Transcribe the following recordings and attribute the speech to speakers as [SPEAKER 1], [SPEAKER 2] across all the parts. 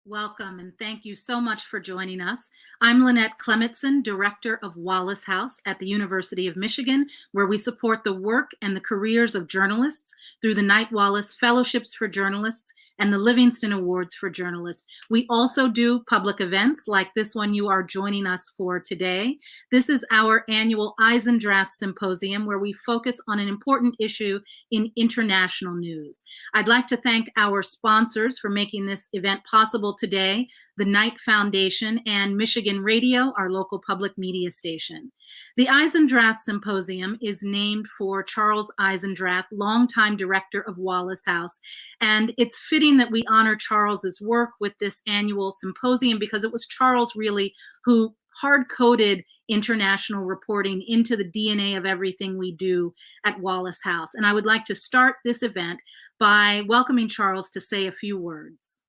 [SPEAKER 1] Welcome, and thank you so much for joining us. I'm Lynette Clementson, Director of Wallace House at the University of Michigan, where we support the work and the careers of journalists through the Knight Wallace Fellowships for Journalists and the Livingston Awards for Journalists. We also do public events like this one you are joining us for today. This is our annual Eisendrath Symposium, where we focus on an important issue in international news. I'd like to thank our sponsors for making this event possible today, the Knight Foundation and Michigan Radio, our local public media station. The Eisendrath Symposium is named for Charles Eisendrath, longtime director of Wallace House, and it's fitting that we honor Charles's work with this annual symposium because it was Charles really who hard-coded international reporting into the DNA of everything we do at Wallace House. And I would like to start this event by welcoming Charles to say a few words.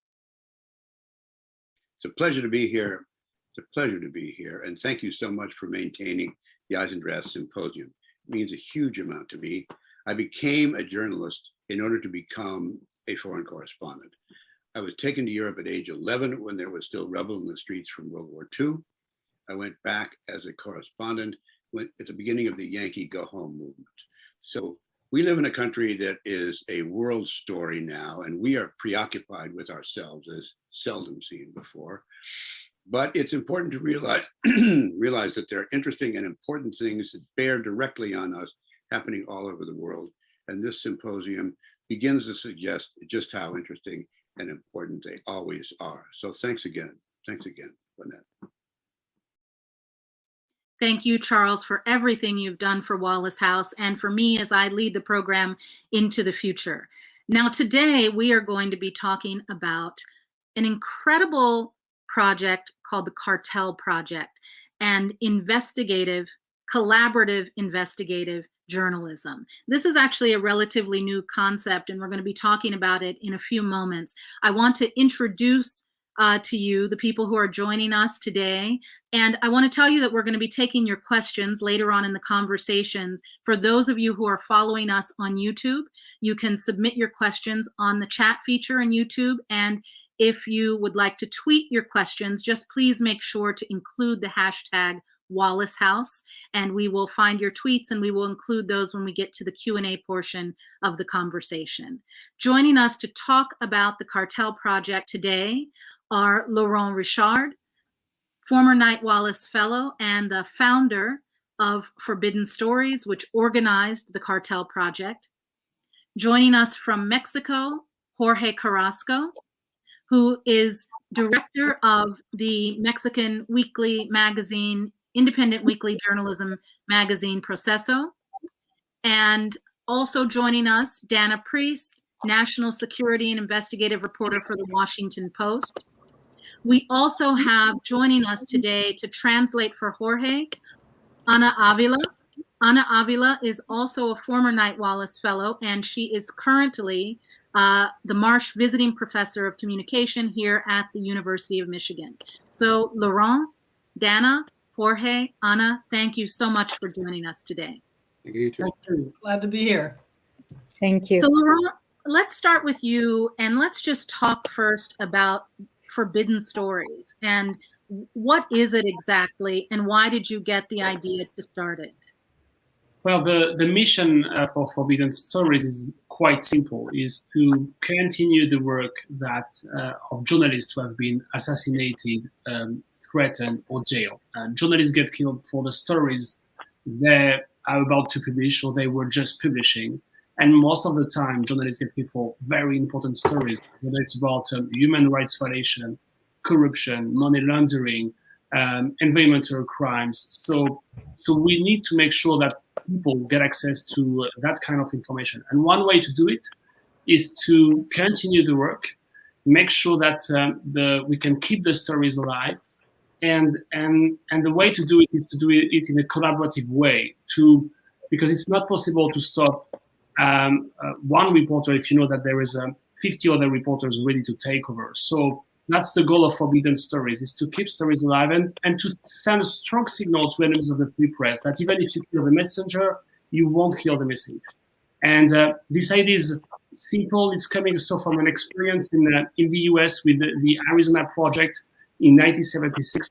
[SPEAKER 2] It's a pleasure to be here. It's a pleasure to be here. And thank you so much for maintaining the Eisendrath Symposium. It means a huge amount to me. I became a journalist in order to become a foreign correspondent. I was taken to Europe at age 11 when there was still rebel in the streets from World War II. I went back as a correspondent at the beginning of the Yankee Go Home movement. So we live in a country that is a world story now, and we are preoccupied with ourselves as seldom seen before. But it's important to realize, realize that there are interesting and important things that bear directly on us happening all over the world. And this symposium begins to suggest just how interesting and important they always are. So thanks again, Lynette.
[SPEAKER 1] Thank you, Charles, for everything you've done for Wallace House and for me as I lead the program into the future. Now, today we are going to be talking about an incredible project called the Cartel Project and collaborative investigative journalism. This is actually a relatively new concept, and we're going to be talking about it in a few moments. I want to introduce to you, the people who are joining us today. And I want to tell you that we're going to be taking your questions later on in the conversations. For those of you who are following us on YouTube, you can submit your questions on the chat feature in YouTube. And if you would like to tweet your questions, just please make sure to include the hashtag Wallace House, and we will find your tweets and we will include those when we get to the Q&A portion of the conversation. Joining us to talk about the Cartel Project today are Laurent Richard, former Knight Wallace Fellow and the founder of Forbidden Stories, which organized the Cartel Project. Joining us from Mexico, Jorge Carrasco, who is director of the Mexican weekly magazine, independent weekly journalism magazine, Proceso. And also joining us, Dana Priest, national security and investigative reporter for the Washington Post. We also have joining us today to translate for Jorge, Ana Avila. Ana Avila is also a former Knight Wallace Fellow, and she is currently the Marsh Visiting Professor of Communication here at the University of Michigan. So Laurent, Dana, Jorge, Ana, thank you so much for joining us today.
[SPEAKER 2] Thank you.
[SPEAKER 3] Thank you. Glad to be here.
[SPEAKER 4] Thank you.
[SPEAKER 1] So Laurent, let's start with you, and let's just talk first about Forbidden Stories. And what is it exactly, and why did you get the idea to start it?
[SPEAKER 5] Well, the mission for Forbidden Stories is quite simple, is to continue the work that of journalists who have been assassinated, threatened, or jailed. Journalists get killed for the stories they are about to publish or they were just publishing. And most of the time, journalists get killed for very important stories, whether it's about human rights violation, corruption, money laundering, environmental crimes. So we need to make sure that people get access to that kind of information. And one way to do it is to continue the work, make sure that we can keep the stories alive. And the way to do it is to do it in a collaborative way, because it's not possible to stop one reporter if you know that there is 50 other reporters ready to take over. So that's the goal of Forbidden Stories, is to keep stories alive and to send a strong signal to enemies of the free press that even if you kill the messenger, you won't kill the message. And this idea is simple. It's coming so from an experience in the US with the Arizona Project in 1976.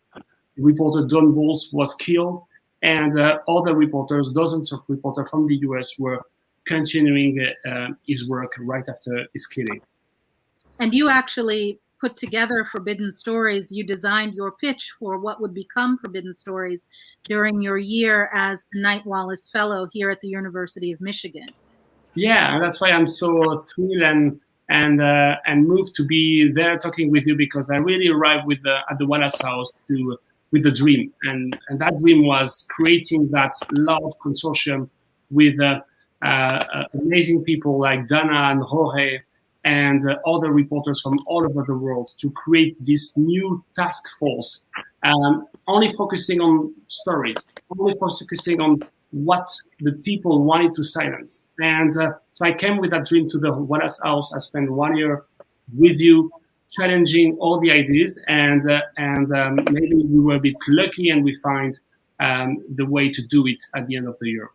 [SPEAKER 5] Reporter Don Bowles was killed, and other reporters, dozens of reporters from the US were continuing his work right after his killing.
[SPEAKER 1] And you actually put together Forbidden Stories. You designed your pitch for what would become Forbidden Stories during your year as a Knight Wallace Fellow here at the University of Michigan.
[SPEAKER 5] Yeah, and that's why I'm so thrilled and moved to be there talking with you, because I really arrived at the Wallace House with a dream, and that dream was creating that large consortium with amazing people like Dana and Jorge and other reporters from all over the world to create this new task force, only focusing on stories, only focusing on what the people wanted to silence. And so I came with that dream to the Wallace House. I spent 1 year with you, challenging all the ideas, and maybe we were a bit lucky and we find the way to do it at the end of the year.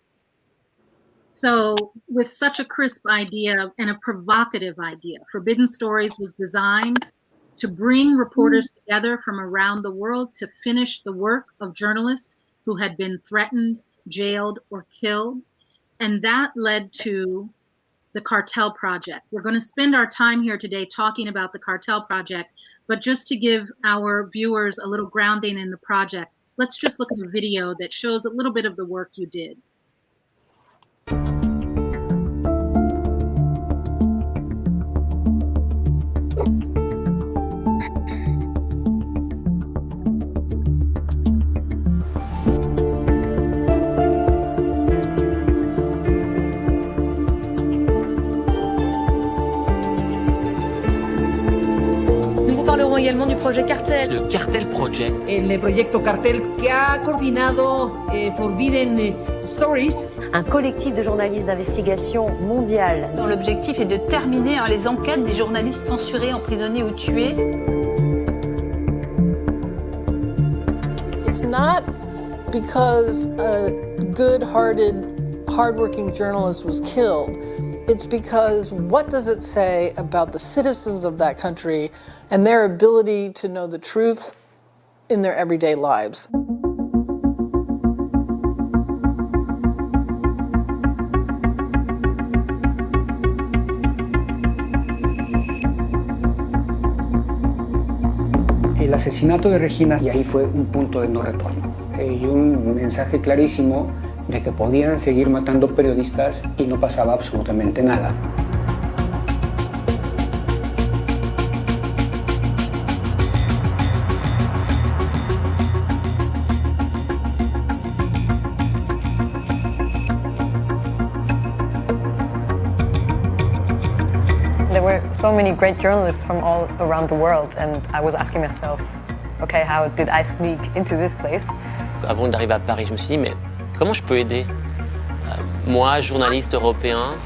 [SPEAKER 1] So with such a crisp idea and a provocative idea, Forbidden Stories was designed to bring reporters together from around the world to finish the work of journalists who had been threatened, jailed, or killed. And that led to the Cartel Project. We're going to spend our time here today talking about the Cartel Project, but just to give our viewers a little grounding in the project, let's just look at a video that shows a little bit of the work you did.
[SPEAKER 3] Également du projet Cartel.
[SPEAKER 4] Le Cartel Project.
[SPEAKER 6] El proyecto Cartel que ha coordinado Forbidden Stories.
[SPEAKER 3] Un collectif de journalistes d'investigation mondiale.
[SPEAKER 7] Dont l'objectif est de terminer les enquêtes des journalistes censurés, emprisonnés ou tués.
[SPEAKER 8] It's not because a good-hearted, hardworking journalist was killed. It's because what does it say about the citizens of that country and their ability to know the truth in their everyday lives?
[SPEAKER 9] El asesinato de Regina, y ahí fue un punto de no retorno y un mensaje clarísimo de que podían seguir matando periodistas y no pasaba absolutamente nada.
[SPEAKER 10] There were so many great journalists from all around the world, and I was asking myself, okay, how did I sneak into this place?
[SPEAKER 4] Avant d'arriver à Paris, je me suis dit, mais comment je peux aider? Moi, journaliste européen.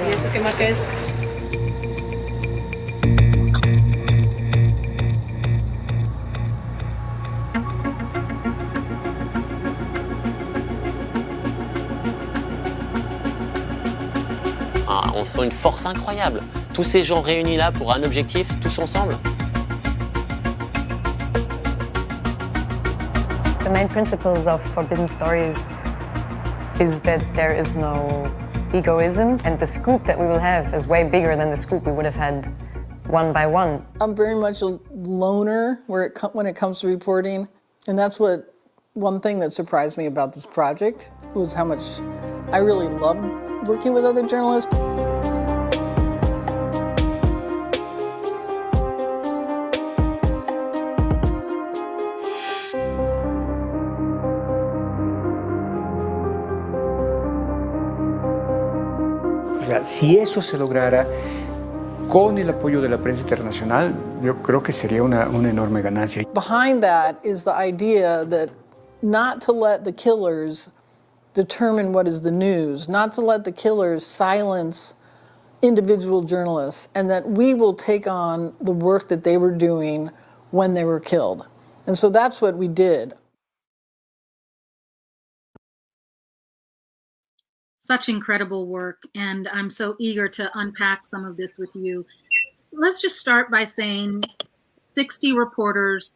[SPEAKER 3] ¿Y eso qué marca es?
[SPEAKER 4] On sent une force incroyable. Tous ces gens réunis là pour un objectif, tous ensemble.
[SPEAKER 10] The main principles of Forbidden Stories is that there is no egoism, and the scoop that we will have is way bigger than the scoop we would have had one by one.
[SPEAKER 8] I'm very much a loner when it comes to reporting, and that's one thing that surprised me about this project was how much I really loved working with other journalists.
[SPEAKER 9] O sea, si eso se lograra, con el apoyo de la prensa internacional, yo creo que sería una enorme ganancia.
[SPEAKER 8] Behind that is the idea that not to let the killers determine what is the news, not to let the killers silence individual journalists, and that we will take on the work that they were doing when they were killed. And so that's what we did.
[SPEAKER 1] Such incredible work, and I'm so eager to unpack some of this with you. Let's just start by saying 60 reporters,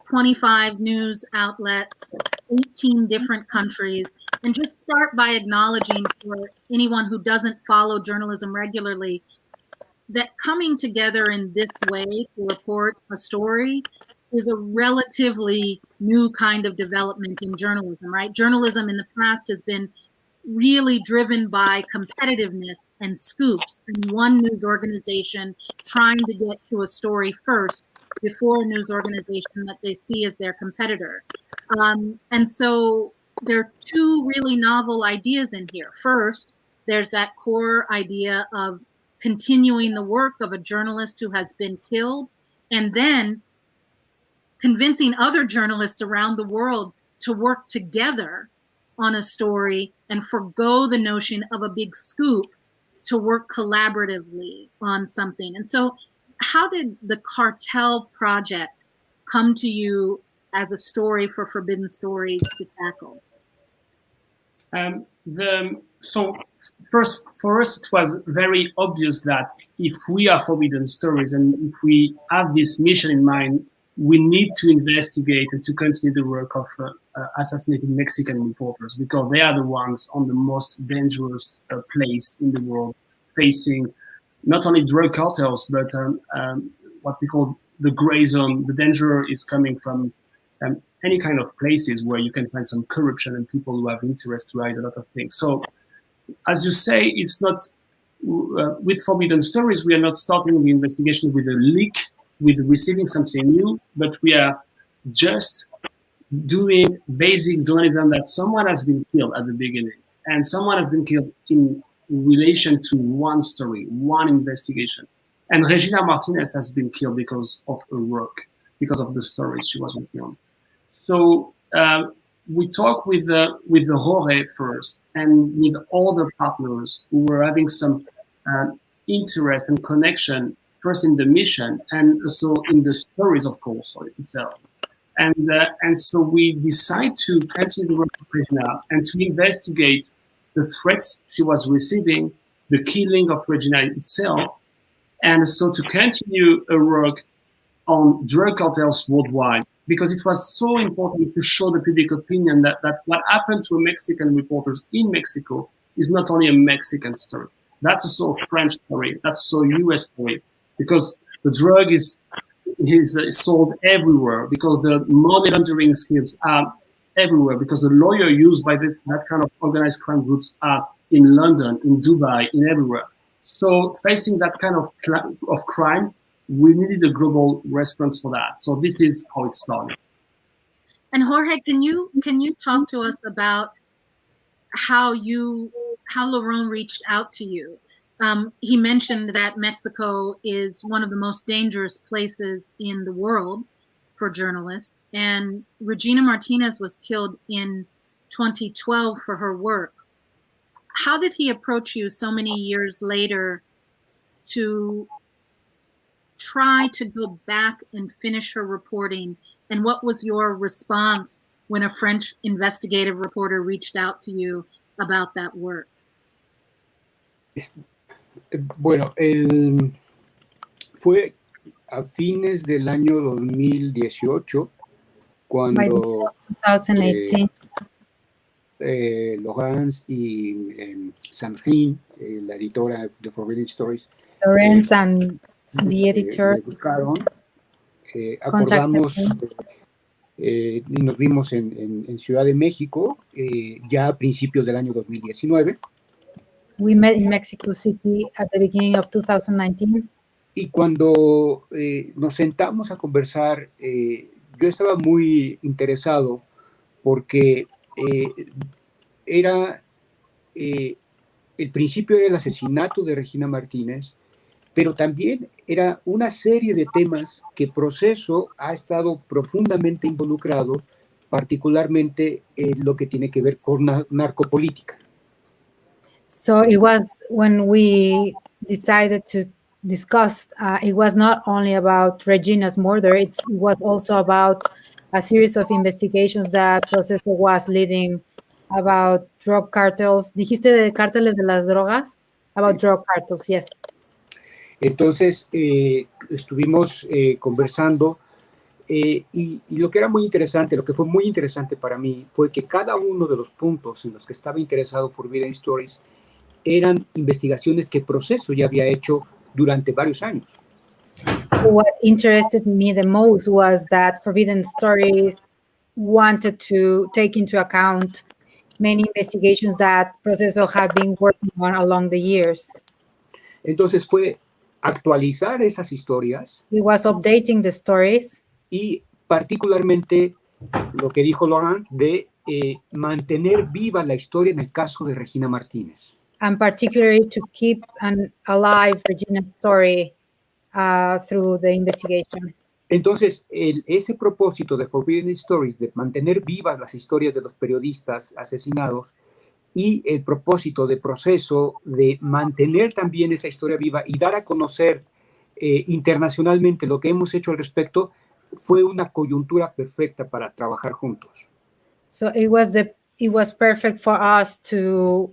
[SPEAKER 1] 25 news outlets, 18 different countries, and just start by acknowledging for anyone who doesn't follow journalism regularly that coming together in this way to report a story is a relatively new kind of development in journalism, right? Journalism in the past has been really driven by competitiveness and scoops and one news organization trying to get to a story first before a news organization that they see as their competitor. And so there are two really novel ideas in here. First, there's that core idea of continuing the work of a journalist who has been killed, and then convincing other journalists around the world to work together on a story and forgo the notion of a big scoop to work collaboratively on something. And so how did the Cartel Project come to you as a story for Forbidden Stories to tackle?
[SPEAKER 5] So first, for us, it was very obvious that if we are Forbidden Stories and if we have this mission in mind, we need to investigate and to continue the work of assassinated Mexican reporters, because they are the ones on the most dangerous place in the world, facing not only drug cartels, but what we call the gray zone. The danger is coming from any kind of places where you can find some corruption and people who have interest to hide a lot of things. So, as you say, it's not, with Forbidden Stories, we are not starting the investigation with a leak, with receiving something new, but we are just doing basic journalism that someone has been killed at the beginning, and someone has been killed in relation to one story, one investigation. And Regina Martinez has been killed because of her work, because of the stories she was working on. So we talked with Jorge first, and with all the partners who were having some interest and connection, first in the mission and also in the stories, of course, itself. And so we decided to continue the work of Regina and to investigate the threats she was receiving, the killing of Regina itself, and so to continue her work on drug cartels worldwide, because it was so important to show the public opinion that what happened to Mexican reporters in Mexico is not only a Mexican story. That's also a French story. That's also a US story, because the drug is sold everywhere, because the money laundering schemes are everywhere, because the lawyer used by that kind of organized crime groups are in London, in Dubai, in everywhere. So facing that kind of crime, we needed a global response for that. So this is how it started.
[SPEAKER 1] And Jorge, can you talk to us about how Laurent reached out to you? He mentioned that Mexico is one of the most dangerous places in the world for journalists, and Regina Martinez was killed in 2012 for her work. How did he approach you so many years later to try to go back and finish her reporting? And what was your response when a French investigative reporter reached out to you about that work?
[SPEAKER 9] Bueno, fue a fines del año 2018 cuando
[SPEAKER 11] 2018.
[SPEAKER 9] Laurent y Sandrine, la editora de Forbidden Stories,
[SPEAKER 11] Laurent and the editor
[SPEAKER 9] me buscaron, acordamos y nos vimos en Ciudad de México ya a principios del año 2019.
[SPEAKER 11] We met in Mexico City at the beginning of 2019.
[SPEAKER 9] Y cuando nos sentamos a conversar, yo estaba muy interesado porque el principio era el asesinato de Regina Martínez, pero también era una serie de temas que Proceso ha estado profundamente involucrado, particularmente en lo que tiene que ver con narcopolítica.
[SPEAKER 11] So it was when we decided to discuss, it was not only about Regina's murder, it was also about a series of investigations that Proceso was leading about drug cartels. ¿Dijiste de cárteles de las drogas? About drug cartels, yes.
[SPEAKER 9] Entonces, estuvimos conversando y lo que era muy interesante, lo que fue muy interesante para mí fue que cada uno de los puntos en los que estaba interesado Forbidden Stories eran investigaciones que Proceso ya había hecho durante varios años.
[SPEAKER 11] So what interested me the most was that Forbidden Stories wanted to take into account many investigations that Proceso had been working on along the years.
[SPEAKER 9] Entonces fue actualizar esas historias.
[SPEAKER 11] It was updating the stories.
[SPEAKER 9] Y particularmente lo que dijo Laurent de mantener viva la historia en el caso de Regina Martinez.
[SPEAKER 11] And particularly to keep alive Regina's story through the investigation.
[SPEAKER 9] Entonces, ese propósito de Forbidden Stories, de mantener vivas las historias de los periodistas asesinados, y el propósito de Proceso de mantener también esa historia viva y dar a conocer internacionalmente lo que hemos hecho al respecto, fue una coyuntura perfecta para trabajar juntos.
[SPEAKER 11] So it was perfect for us to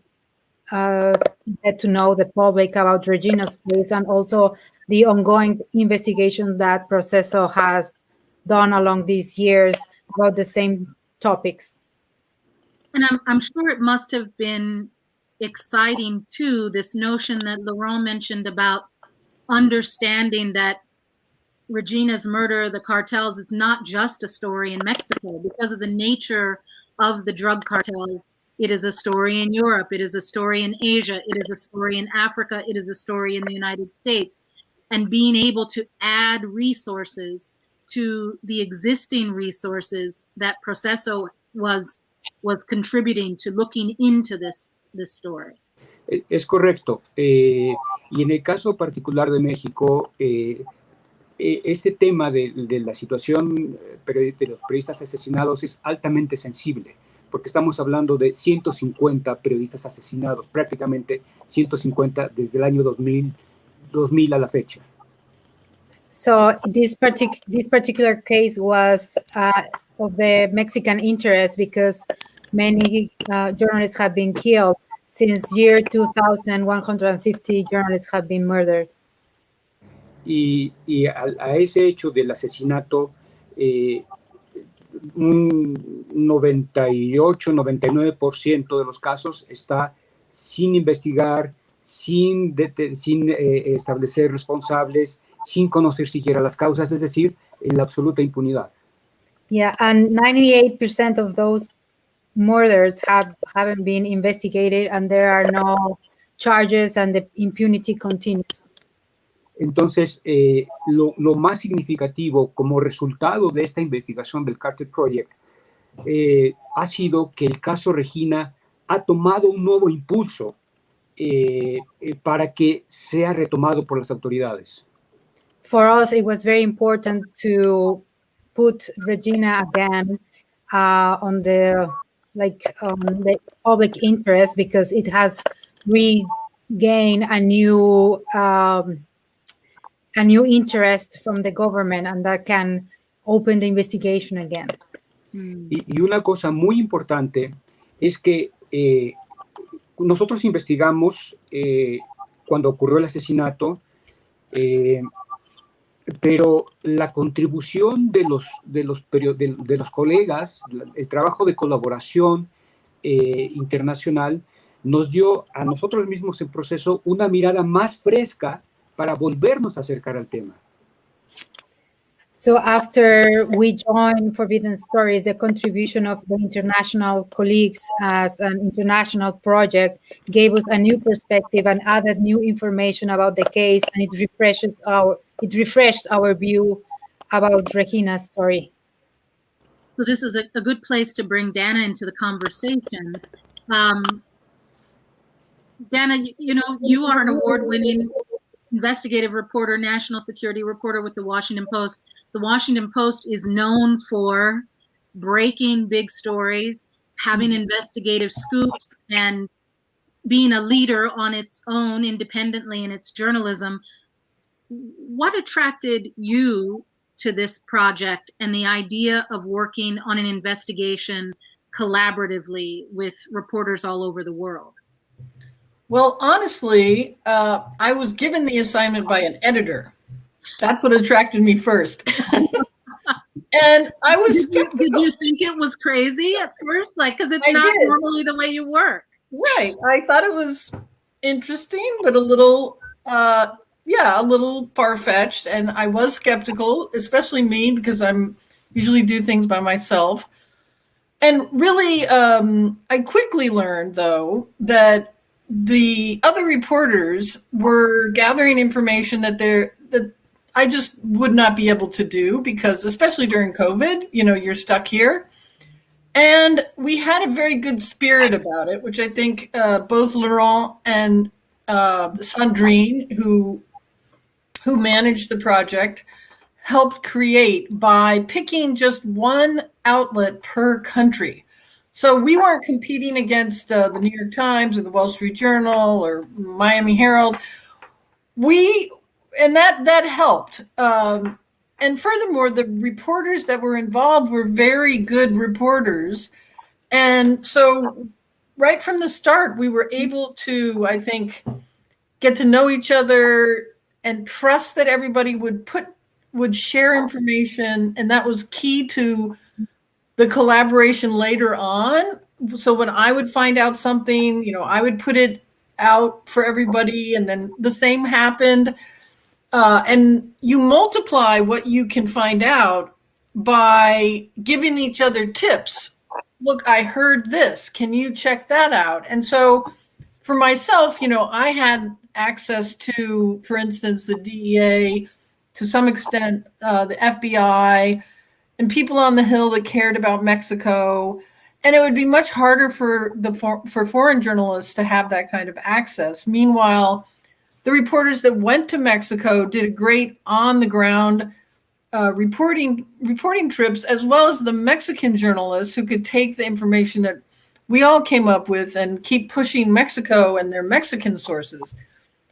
[SPEAKER 11] get to know the public about Regina's case and also the ongoing investigation that Proceso has done along these years about the same topics.
[SPEAKER 1] And I'm sure it must have been exciting too, this notion that Laurent mentioned about understanding that Regina's murder, the cartels, is not just a story in Mexico because of the nature of the drug cartels. It is a story in Europe. It is a story in Asia. It is a story in Africa. It is a story in the United States. And being able to add resources to the existing resources that Proceso was contributing to, looking into this story.
[SPEAKER 9] Es correcto. Y en el caso particular de México, este tema de la situación de los periodistas asesinados es altamente sensible, porque estamos hablando de 150 periodistas asesinados, prácticamente 150 desde el año 2000 a la fecha.
[SPEAKER 11] So this particular case was of the Mexican interest because many journalists have been killed. Since year 2000, 150 journalists have been murdered.
[SPEAKER 9] Y a ese hecho del asesinato, un 98-99% de los casos está sin investigar, sin establecer responsables, sin conocer siquiera las causas, es decir, en la absoluta impunidad.
[SPEAKER 11] Yeah, and 98% of those murders haven't been investigated and there are no charges and the impunity continues.
[SPEAKER 9] Entonces, lo más significativo como resultado de esta investigación del Cartel Project ha sido que el caso Regina ha tomado un nuevo impulso para que sea retomado por las autoridades.
[SPEAKER 11] For us, it was very important to put Regina again on the public interest because it has regained a new interest from the government and that can open the investigation again.
[SPEAKER 9] Y una cosa muy importante es que nosotros investigamos cuando ocurrió el asesinato, pero la contribución de los colegas, el trabajo de colaboración internacional nos dio a nosotros mismos en Proceso una mirada más fresca para volvernos a acercar al tema.
[SPEAKER 11] So after we joined Forbidden Stories, the contribution of the international colleagues as an international project gave us a new perspective and added new information about the case, and it refreshed our view about Regina's story.
[SPEAKER 1] So this is a good place to bring Dana into the conversation. Dana, you are an award-winning investigative reporter, national security reporter with the Washington Post. The Washington Post is known for breaking big stories, having investigative scoops, and being a leader on its own independently in its journalism. What attracted you to this project and the idea of working on an investigation collaboratively with reporters all over the world?
[SPEAKER 8] Well, honestly, I was given the assignment by an editor. That's what attracted me first. And I was skeptical.
[SPEAKER 1] Did you think it was crazy at first? Like, because it's not normally the way you work.
[SPEAKER 8] Right. I thought it was interesting, but a little, a little far-fetched. And I was skeptical, especially me, because I'm usually do things by myself. And really, I quickly learned, though, that the other reporters were gathering information that I just would not be able to do, because especially during COVID, you're stuck here. And we had a very good spirit about it, which I think both Laurent and Sandrine, who managed the project, helped create by picking just one outlet per country. So we weren't competing against the New York Times or the Wall Street Journal or Miami Herald. And that helped. And furthermore, the reporters that were involved were very good reporters. And so right from the start, we were able to, I think, get to know each other and trust that everybody would share information. And that was key to the collaboration later on. So when I would find out something, I would put it out for everybody, and then the same happened. And you multiply what you can find out by giving each other tips. Look, I heard this. Can you check that out? And so for myself, I had access to, for instance, the DEA, to some extent, the FBI, and people on the Hill that cared about Mexico. And it would be much harder for foreign journalists to have that kind of access. Meanwhile, the reporters that went to Mexico did a great on-the-ground reporting trips, as well as the Mexican journalists who could take the information that we all came up with and keep pushing Mexico and their Mexican sources.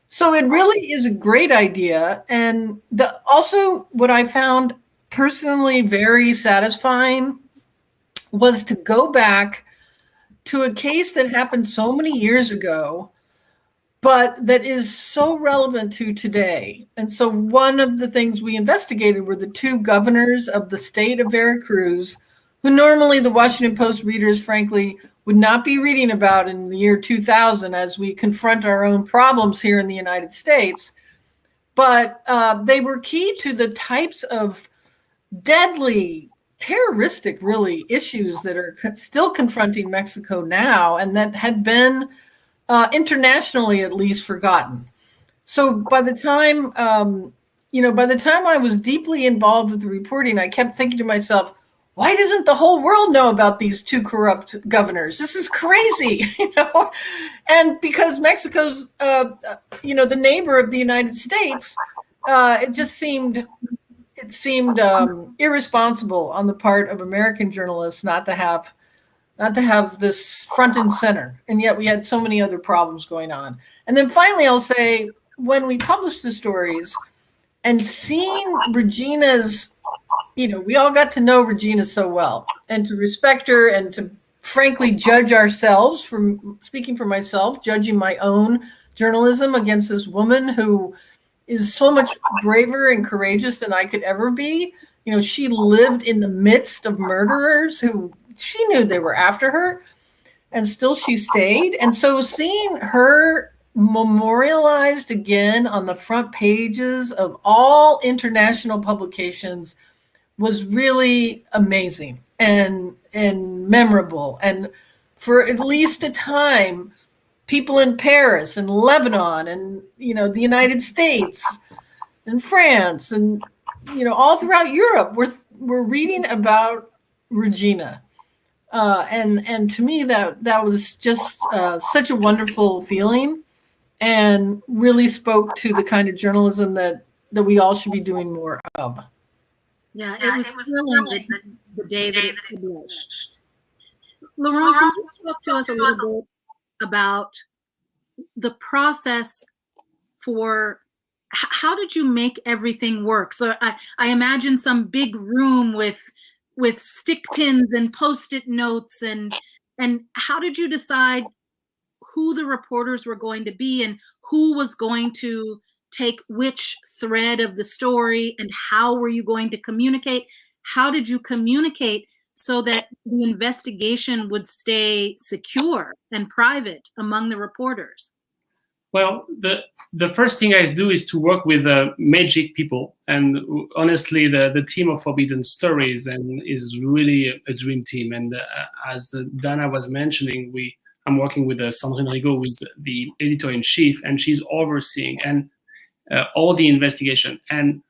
[SPEAKER 8] So it really is a great idea. And also what I found personally very satisfying was to go back to a case that happened so many years ago, but that is so relevant to today. And so one of the things we investigated were the two governors of the state of Veracruz, who normally the Washington Post readers, frankly, would not be reading about in the year 2000 as we confront our own problems here in the United States. But they were key to the types of deadly, terroristic, really, issues that are still confronting Mexico now, and that had been internationally at least forgotten. So by the time I was deeply involved with the reporting, I kept thinking to myself, why doesn't the whole world know about these two corrupt governors? This is crazy, And because Mexico's, the neighbor of the United States, it seemed irresponsible on the part of American journalists not to have this front and center. And yet we had so many other problems going on. And then finally, I'll say, when we published the stories and seeing Regina's, we all got to know Regina so well, and to respect her and to frankly judge ourselves, from speaking for myself, judging my own journalism against this woman who is so much braver and courageous than I could ever be. She lived in the midst of murderers who she knew they were after her, and still she stayed. And so seeing her memorialized again on the front pages of all international publications was really amazing and memorable. And for at least a time, people in Paris and Lebanon and, the United States and France and, all throughout Europe were reading about Regina. And to me, that was just such a wonderful feeling. and really spoke to the kind of journalism that we all should be doing more of.
[SPEAKER 1] Yeah, it was thrilling the day that it published. Laurent, can you talk to us a little bit about the process for how did you make everything work? So I imagine some big room with stick pins and Post-it notes, and how did you decide who the reporters were going to be and who was going to take which thread of the story, and how were you going to communicate? How did you communicate so that the investigation would stay secure and private among the reporters?
[SPEAKER 5] Well, the first thing I do is to work with magic people, and honestly, the team of Forbidden Stories is really a dream team. And as Dana was mentioning, I'm working with Sandrine Rigaud, who is the editor-in-chief, and she's overseeing all the investigation and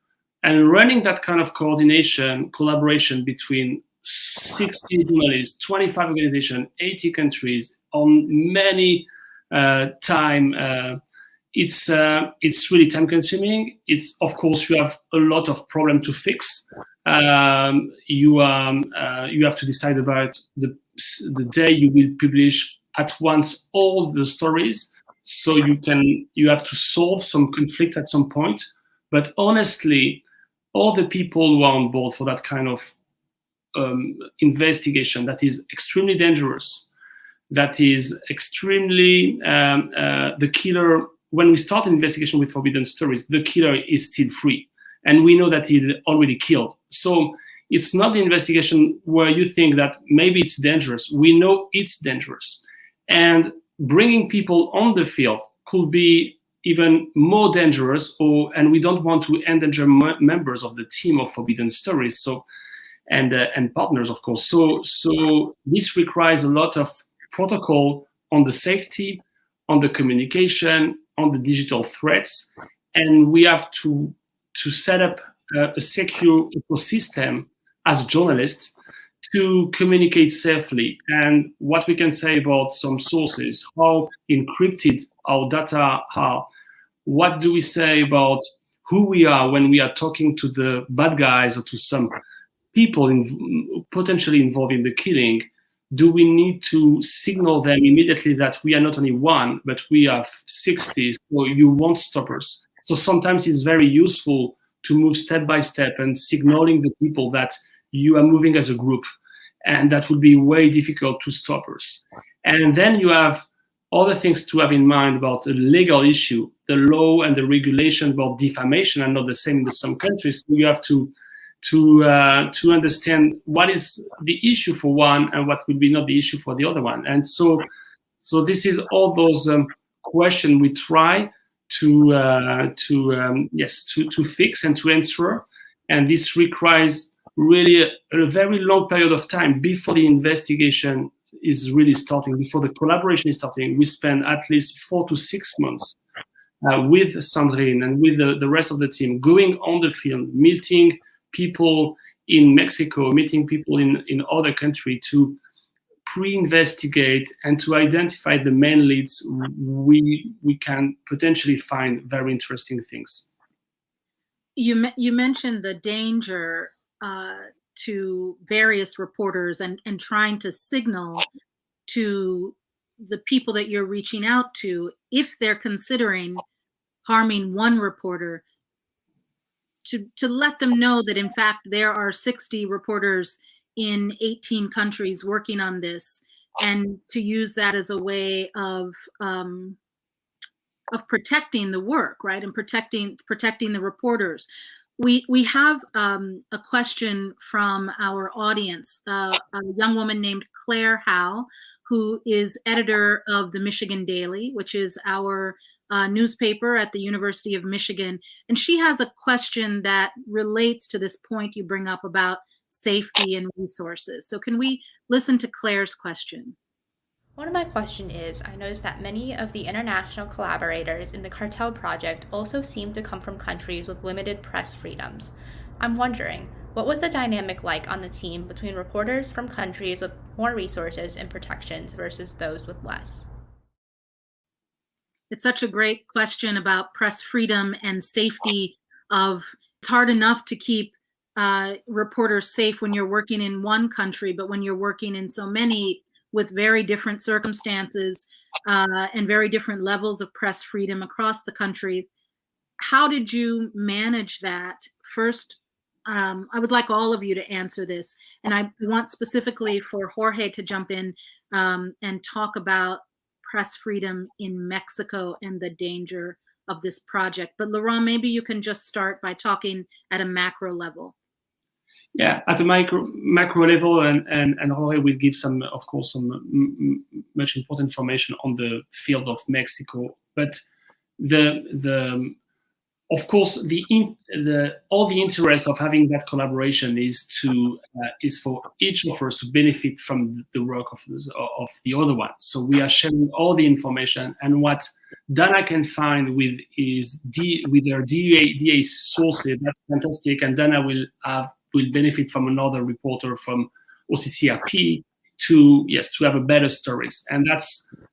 [SPEAKER 5] running that kind of collaboration between 60 journalists, 25 organizations, 80 countries on many time. It's really time consuming. It's, of course, you have a lot of problem to fix. You have to decide about the day you will publish at once all the stories. So you have to solve some conflict at some point. But honestly, all the people who are on board for that kind of investigation that is extremely dangerous, that is extremely the killer. When we start an investigation with Forbidden Stories, the killer is still free, and we know that he already killed. So it's not the investigation where you think that maybe it's dangerous. We know it's dangerous, and bringing people on the field could be even more dangerous, and we don't want to endanger members of the team of Forbidden Stories. So and partners, of course. So this requires a lot of protocol on the safety, on the communication, on the digital threats, and we have to set up a secure ecosystem as journalists to communicate safely. And what we can say about some sources, how encrypted our data are, what do we say about who we are when we are talking to the bad guys or to some people potentially involved in the killing. Do we need to signal them immediately that we are not only one, but we are 60, so you won't stop us? So sometimes it's very useful to move step by step and signaling the people that you are moving as a group, and that would be way difficult to stop us. And then you have other things to have in mind about the legal issue. The law and the regulation about defamation are not the same in some countries. So you have to understand what is the issue for one and what will be not the issue for the other one. And so this is all those questions we try to fix and to answer. And this requires really a very long period of time before the investigation is really starting, before the collaboration is starting. We spend at least 4 to 6 months with Sandrine and with the rest of the team, going on the field, meeting people in Mexico, meeting people in other countries to pre-investigate and to identify the main leads. We can potentially find very interesting things.
[SPEAKER 1] You mentioned the danger to various reporters and trying to signal to the people that you're reaching out to, if they're considering harming one reporter, to let them know that in fact there are 60 reporters in 18 countries working on this, and to use that as a way of protecting the work, right, and protecting the reporters. We have a question from our audience, a young woman named Claire Howe, who is editor of the Michigan Daily, which is our newspaper at the University of Michigan. And she has a question that relates to this point you bring up about safety and resources. So can we listen to Claire's question?
[SPEAKER 12] One of my questions is, I noticed that many of the international collaborators in the Cartel Project also seem to come from countries with limited press freedoms. I'm wondering, what was the dynamic like on the team between reporters from countries with more resources and protections versus those with less?
[SPEAKER 1] It's such a great question about press freedom and safety it's hard enough to keep reporters safe when you're working in one country, but when you're working in so many with very different circumstances and very different levels of press freedom across the country, how did you manage that? First, I would like all of you to answer this, and I want specifically for Jorge to jump in and talk about press freedom in Mexico and the danger of this project. But Laurent, maybe you can just start by talking at a macro level.
[SPEAKER 5] Yeah, at a macro level, and Jorge will give some, of course, some much important information on the field of Mexico. But of course, all the interest of having that collaboration is for each of us to benefit from the work of the other one. So we are sharing all the information, and what Dana can find with their DA sources, that's fantastic, and Dana will benefit from another reporter from OCCRP to have a better stories, and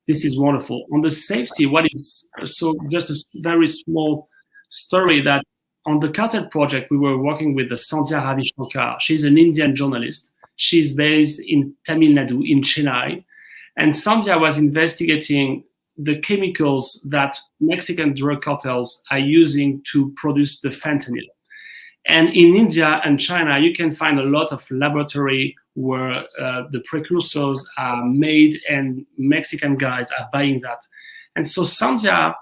[SPEAKER 5] this is wonderful. On the safety, what is so just a very small story that on the Cartel Project, we were working with the Sandhya Ravi Shankar. She's an Indian journalist. She's based in Tamil Nadu, in Chennai. And Sandhya was investigating the chemicals that Mexican drug cartels are using to produce the fentanyl. And in India and China, you can find a lot of laboratory where the precursors are made and Mexican guys are buying that. And so Sandhya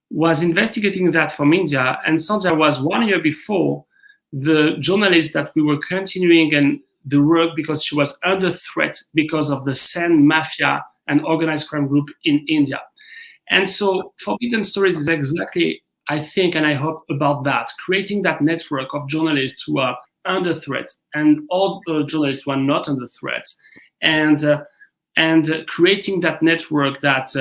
[SPEAKER 5] was investigating that from India, and Sandhya was 1 year before the journalist that we were continuing and the work because she was under threat because of the Sen mafia and organized crime group in India. And so Forbidden Stories is exactly, I think, and I hope about that, creating that network of journalists who are under threat and all the journalists who are not under threat, and creating that network that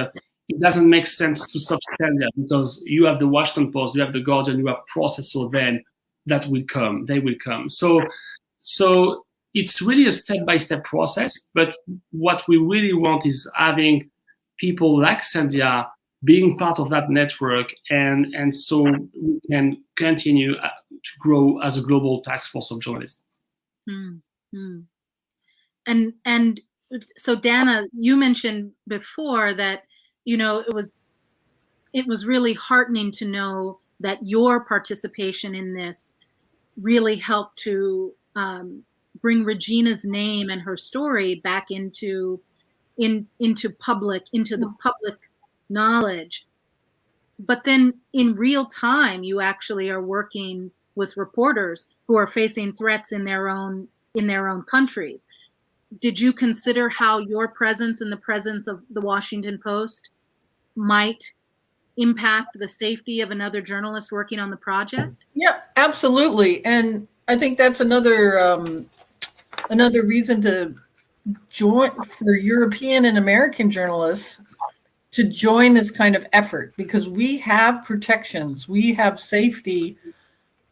[SPEAKER 5] it doesn't make sense to substance because you have the Washington Post, you have the Guardian, you have Proceso, then that will come, they will come. So it's really a step-by-step process, but what we really want is having people like Sandhya being part of that network, and so we can continue to grow as a global task force of journalists.
[SPEAKER 1] Mm-hmm. And so Dana, you mentioned before that it was really heartening to know that your participation in this really helped to bring Regina's name and her story back into the public knowledge. But then in real time, you actually are working with reporters who are facing threats in their own countries. Did you consider how your presence and the presence of the Washington Post might impact the safety of another journalist working on the project?
[SPEAKER 8] Yeah, absolutely. And I think that's another reason to join for European and American journalists to join this kind of effort, because we have protections, we have safety,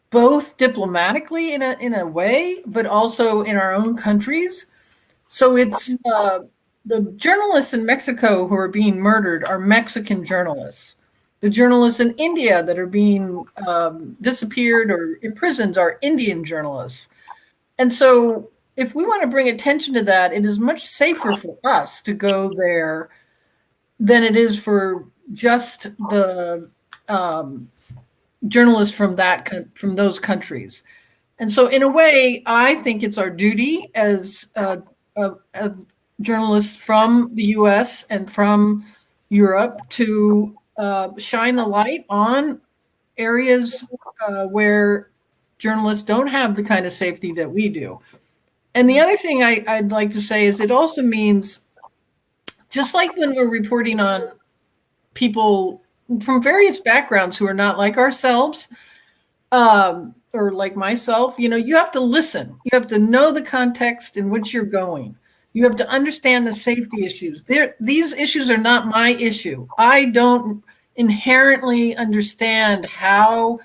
[SPEAKER 8] both diplomatically in a way, but also in our own countries. So it's the journalists in Mexico who are being murdered are Mexican journalists. The journalists in India that are being disappeared or imprisoned are Indian journalists. And so if we want to bring attention to that, it is much safer for us to go there than it is for just the journalists from those countries. And so in a way, I think it's our duty as a journalists from the US and from Europe to shine the light on areas where journalists don't have the kind of safety that we do. And the other thing I'd like to say is it also means, just like when we're reporting on people from various backgrounds who are not like ourselves, or like myself, you have to listen. You have to know the context in which you're going. You have to understand the safety issues. These issues are not my issue. I don't inherently understand how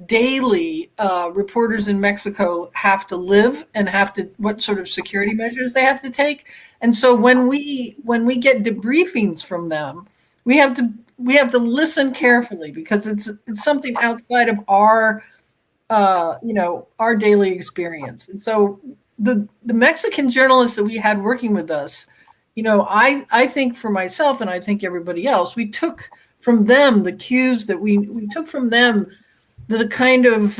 [SPEAKER 8] daily reporters in Mexico have to live and what sort of security measures they have to take. And so when we get debriefings from them, we have to listen carefully because it's something outside of our our daily experience. And so the Mexican journalists that we had working with us, I think for myself, and I think everybody else, we took from them the cues that we took from them, the kind of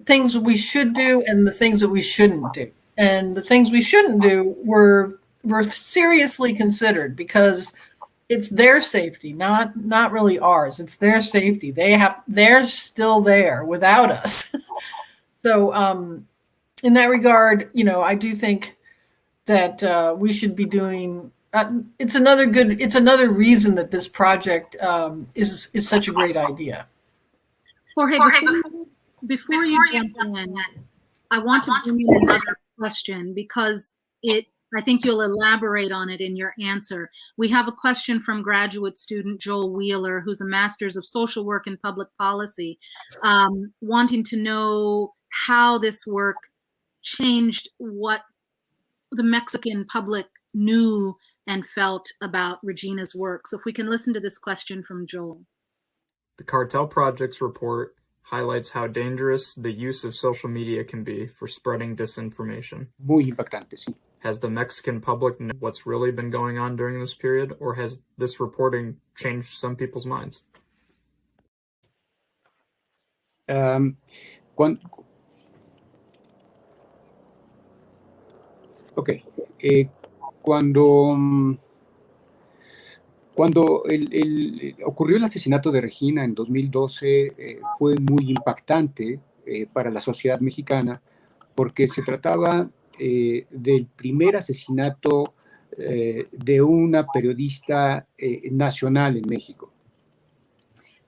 [SPEAKER 8] things we should do and the things that we shouldn't do. And the things we shouldn't do were seriously considered because it's their safety, not really ours. It's their safety. They're still there without us. So in that regard, I do think that we should be doing. It's another reason that this project is such a great idea.
[SPEAKER 1] Jorge, before you jump in, I want to bring in another question because I think you'll elaborate on it in your answer. We have a question from graduate student Joel Wheeler, who's a master's of social work and public policy, wanting to know how this work changed what the Mexican public knew and felt about Regina's work. So if we can listen to this question from Joel.
[SPEAKER 13] The Cartel Project's report highlights how dangerous the use of social media can be for spreading disinformation.
[SPEAKER 9] Muy impactante, sí.
[SPEAKER 13] Has the Mexican public known what's really been going on during this period, or has this reporting changed some people's minds?
[SPEAKER 9] Cuando ocurrió el asesinato de Regina en 2012, fue muy impactante para la sociedad mexicana porque se trataba del primer asesinato de una periodista nacional en México.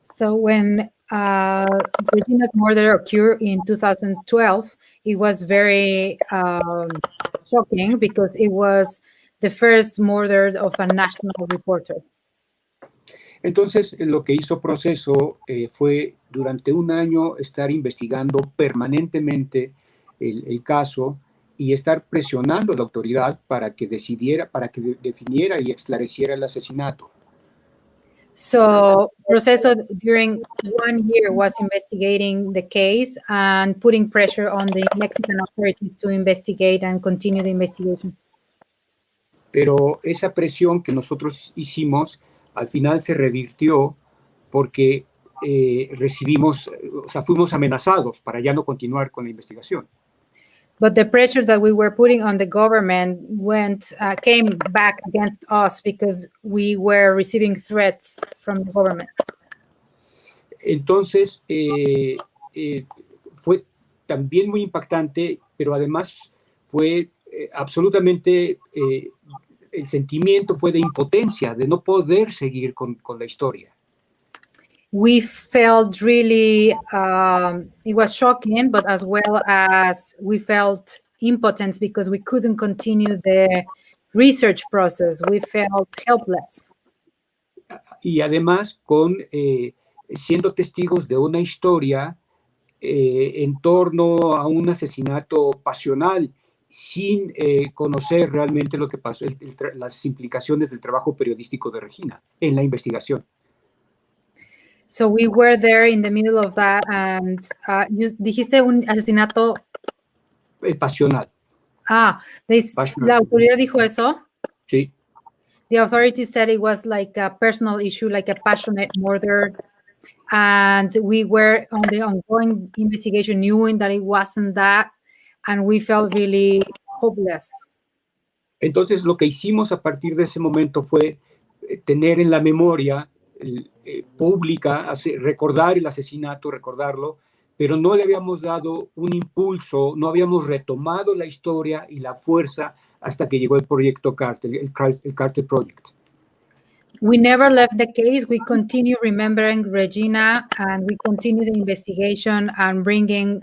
[SPEAKER 11] So when Regina's murder occurred in 2012, it was very shocking because it was the first murder of a national reporter.
[SPEAKER 9] Entonces, lo que hizo Proceso fue durante un año estar investigando permanentemente el caso y estar presionando a la autoridad para que definiera y esclareciera el asesinato.
[SPEAKER 11] So Proceso during 1 year was investigating the case and putting pressure on the Mexican authorities to investigate and continue the investigation.
[SPEAKER 9] Pero esa presión que nosotros hicimos al final se revirtió porque fuimos amenazados para ya no continuar con la investigación.
[SPEAKER 11] But the pressure that we were putting on the government came back against us because we were receiving threats from the government.
[SPEAKER 9] Entonces, fue también muy impactante, pero además fue absolutamente, el sentimiento fue de impotencia, de no poder seguir con la historia.
[SPEAKER 11] We felt really, it was shocking, but as well as we felt impotence because we couldn't continue the research process. We felt helpless.
[SPEAKER 9] Y además siendo testigos de una historia en torno a un asesinato pasional, sin conocer realmente lo que pasó, las implicaciones del trabajo periodístico de Regina en la investigación.
[SPEAKER 11] So we were there in the middle of that, and dijiste un asesinato
[SPEAKER 9] pasional.
[SPEAKER 11] Pasional. ¿La autoridad dijo eso?
[SPEAKER 9] Sí.
[SPEAKER 11] The authorities said it was like a personal issue, like a passionate murder, and we were on the ongoing investigation, knowing that it wasn't that, and we felt really hopeless.
[SPEAKER 9] Entonces, lo que hicimos a partir de ese momento fue tener en la memoria pública, recordar el asesinato, recordarlo, pero no le habíamos dado un impulso, no habíamos retomado la historia y la fuerza hasta que llegó el proyecto Cartel, el Cartel Project.
[SPEAKER 11] We never left the case. We continue remembering Regina, and we continue the investigation and bringing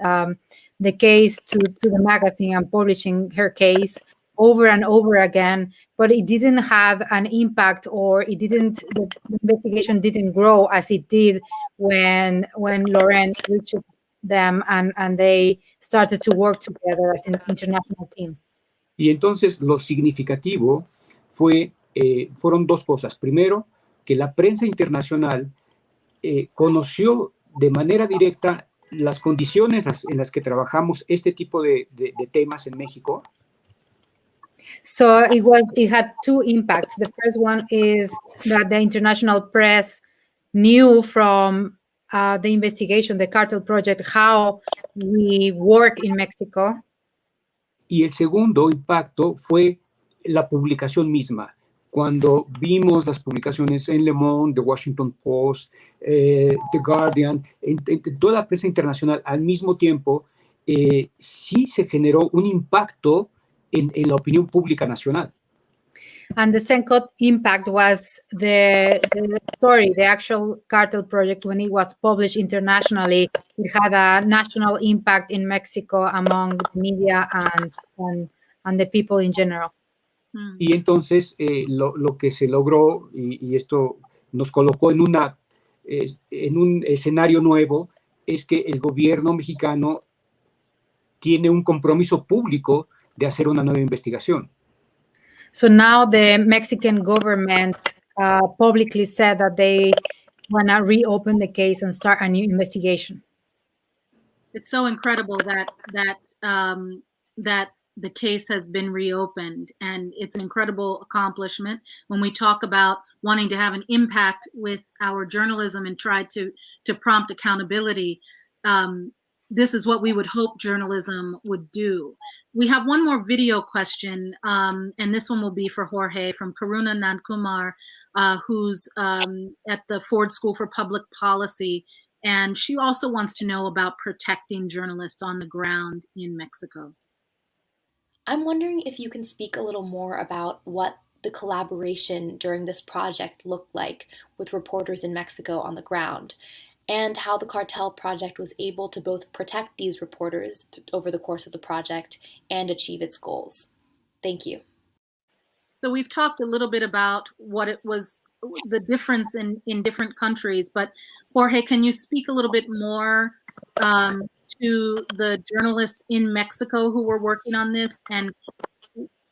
[SPEAKER 11] the case to the magazine and publishing her case over and over again, but it didn't have an impact, or the investigation didn't grow as it did when Laurent reached them and they started to work together as an international team.
[SPEAKER 9] Y entonces lo significativo fueron dos cosas. Primero, que la prensa internacional conoció de manera directa las condiciones en las que trabajamos este tipo de temas en México.
[SPEAKER 11] So it had two impacts. The first one is that the international press knew from the investigation, the Cartel Project, how we work in Mexico.
[SPEAKER 9] Y el segundo impacto fue la publicación misma. Cuando vimos las publicaciones en Le Monde, The Washington Post, The Guardian, en toda la prensa internacional al mismo tiempo, sí se generó un impacto en la opinión pública nacional.
[SPEAKER 11] And the second impact was the story, the actual Cartel Project, when it was published internationally. It had a national impact in Mexico among the media and the people in general.
[SPEAKER 9] Y entonces lo que se logró, y esto nos colocó en un escenario nuevo, es que el gobierno mexicano tiene un compromiso público de hacer una nueva investigación.
[SPEAKER 11] So now the Mexican government publicly said that they want to reopen the case and start a new investigation.
[SPEAKER 1] It's so incredible that the case has been reopened, and it's an incredible accomplishment when we talk about wanting to have an impact with our journalism and try to prompt accountability. This is what we would hope journalism would do. We have one more video question, and this one will be for Jorge from Karuna Nankumar, who's at the Ford School for Public Policy, and she also wants to know about protecting journalists on the ground in Mexico.
[SPEAKER 12] I'm wondering if you can speak a little more about what the collaboration during this project looked like with reporters in Mexico on the ground, and how the Cartel Project was able to both protect these reporters over the course of the project and achieve its goals. Thank you.
[SPEAKER 1] So we've talked a little bit about what it was, the difference in different countries, but Jorge, can you speak a little bit more to the journalists in Mexico who were working on this, and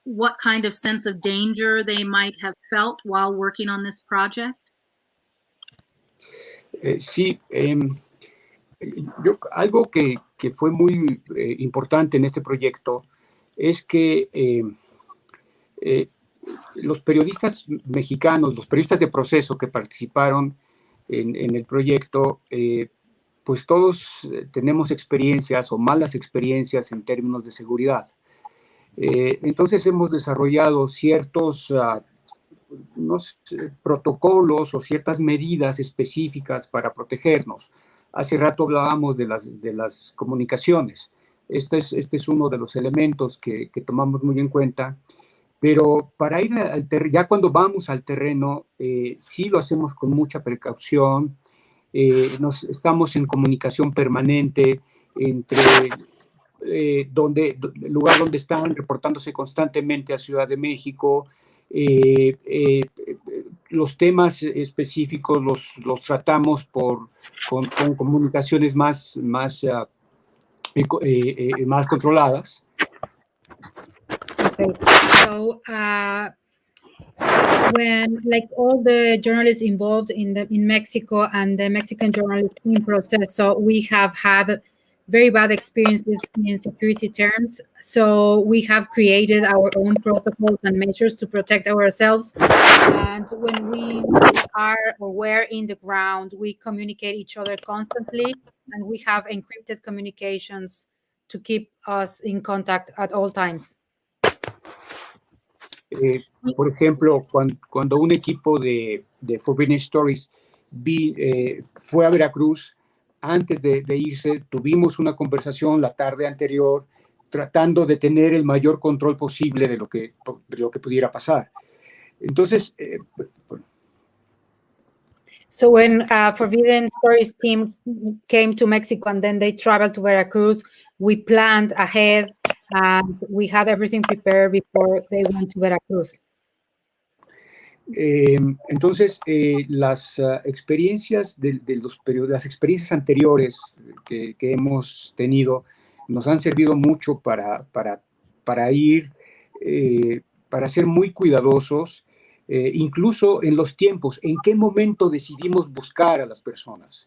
[SPEAKER 1] what kind of sense of danger they might have felt while working on this project?
[SPEAKER 9] Sí, algo que fue muy importante en este proyecto es que los periodistas mexicanos, los periodistas de Proceso que participaron en el proyecto, pues todos tenemos experiencias o malas experiencias en términos de seguridad. Entonces hemos desarrollado ciertos protocolos o ciertas medidas específicas para protegernos. Hace rato hablábamos de las comunicaciones. Este es uno de los elementos que tomamos muy en cuenta, pero para ir ya cuando vamos al terreno, sí lo hacemos con mucha precaución. Estamos en comunicación permanente entre el lugar donde están reportándose constantemente a Ciudad de México. Los temas específicos los tratamos con comunicaciones más controladas.
[SPEAKER 11] Okay, so when, like, all the journalists involved in Mexico and the Mexican journalists in Proceso, we have had very bad experiences in security terms. So we have created our own protocols and measures to protect ourselves. And when we are or we're in the ground, we communicate each other constantly, and we have encrypted communications to keep us in contact at all times.
[SPEAKER 9] Por ejemplo, cuando un equipo de Forbidden Stories fue a Veracruz, antes de irse, tuvimos una conversación la tarde anterior tratando de tener el mayor control posible de lo que pudiera pasar. Entonces,
[SPEAKER 11] So when Forbidden Stories team came to Mexico and then they traveled to Veracruz, we planned ahead and we had everything prepared before they went to Veracruz.
[SPEAKER 9] Entonces, las experiencias las experiencias anteriores que hemos tenido nos han servido mucho para ir, para ser muy cuidadosos, incluso en los tiempos, ¿en qué momento decidimos buscar a las personas?